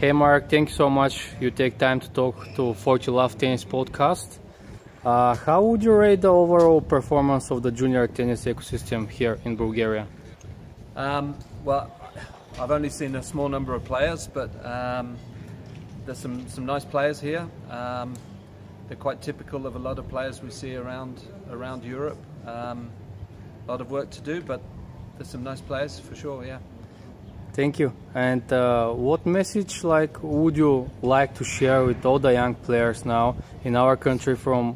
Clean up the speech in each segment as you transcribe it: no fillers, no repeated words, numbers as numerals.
Hey Mark, thank you so much. You take time to talk to 40 Love Tennis podcast. How would you rate the overall performance of the junior tennis ecosystem here in Bulgaria? Well, I've only seen a small number of players, but there's some nice players here. They're quite typical of a lot of players we see around Europe. A lot of work to do, but there's some nice players for sure, yeah. Thank you. And what message would you like to share with all the young players now in our country from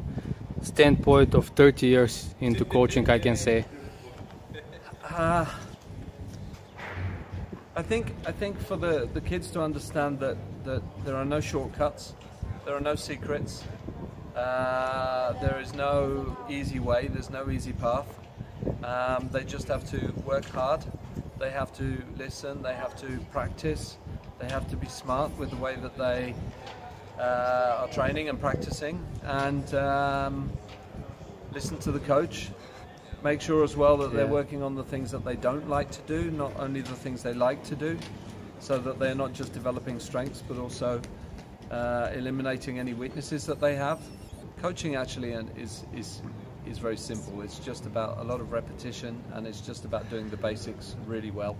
standpoint of 30 years into coaching, I can say? I think for the kids to understand that there are no shortcuts, there are no secrets, there is no easy way, there's no easy path. They just have to work hard, they have to listen, they have to practice, they have to be smart with the way that they are training and practicing, and listen to the coach. Make sure as well that they're working on the things that they don't like to do, not only the things they like to do, so that they're not just developing strengths but also eliminating any weaknesses that they have. Coaching actually is very simple. It's just about a lot of repetition, and it's just about doing the basics really well.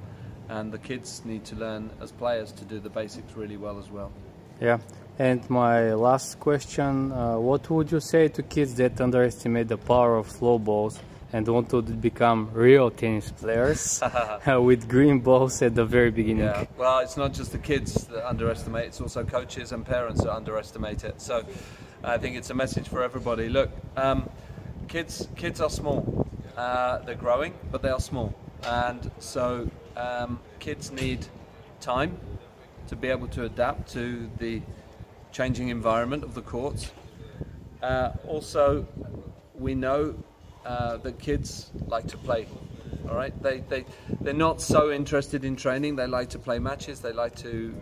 And the kids need to learn as players to do the basics really well as well. Yeah. And my last question, what would you say to kids that underestimate the power of slow balls and want to become real tennis players with green balls at the very beginning? Yeah, well, it's not just the kids that underestimate, it's also coaches and parents that underestimate it. So I think it's a message for everybody. Look, kids are small. They're growing, but they are small. And so kids need time to be able to adapt to the changing environment of the courts. Also, we know that kids like to play. All right, they're not so interested in training. They like to play matches. They like to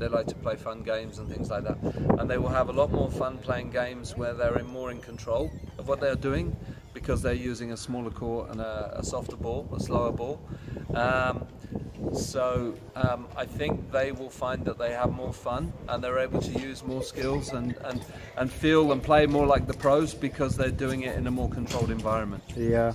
play fun games and things like that. And they will have a lot more fun playing games where they're more in control of what they're doing, because they're using a smaller court and a softer ball, a slower ball. So I think they will find that they have more fun and they're able to use more skills and feel and play more like the pros, because they're doing it in a more controlled environment. Yeah,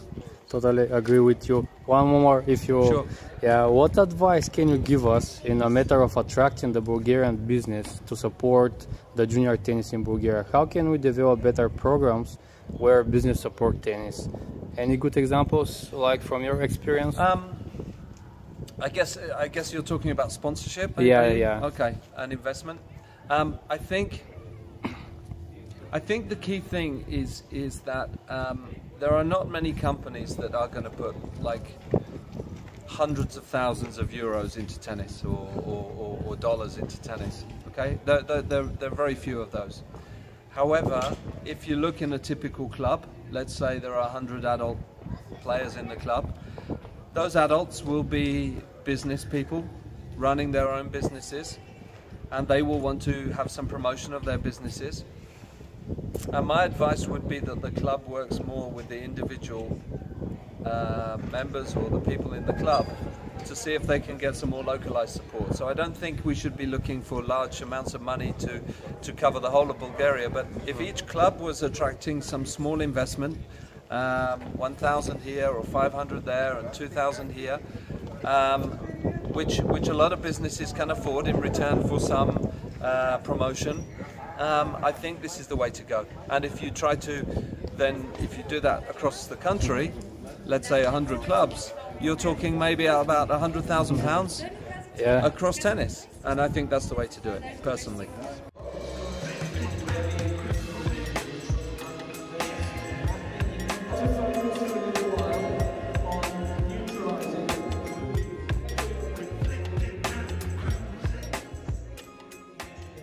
totally agree with you. One more, if you... Sure. Yeah, what advice can you give us in a matter of attracting the Bulgarian business to support the junior tennis in Bulgaria? How can we develop better programs where business support tennis? Any good examples, like from your experience? I guess you're talking about sponsorship. Yeah. Okay, and investment. I think the key thing is that there are not many companies that are going to put like hundreds of thousands of euros into tennis or dollars into tennis. Okay, there are very few of those. However, if you look in a typical club, let's say there are 100 adult players in the club, those adults will be business people running their own businesses, and they will want to have some promotion of their businesses. And my advice would be that the club works more with the individual members or the people in the club to see if they can get some more localized support. So I don't think we should be looking for large amounts of money to cover the whole of Bulgaria, but if each club was attracting some small investment, 1,000 here or 500 there and 2,000 here, which a lot of businesses can afford in return for some promotion, I think this is the way to go. And if you if you do that across the country, let's say 100 clubs, you're talking maybe about £100,000 across tennis. And I think that's the way to do it, personally.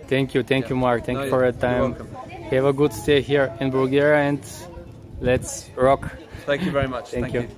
Thank you, Mark. Thank you for your time. You're welcome. Have a good stay here in Bulgaria, and let's rock. Thank you very much. Thank you.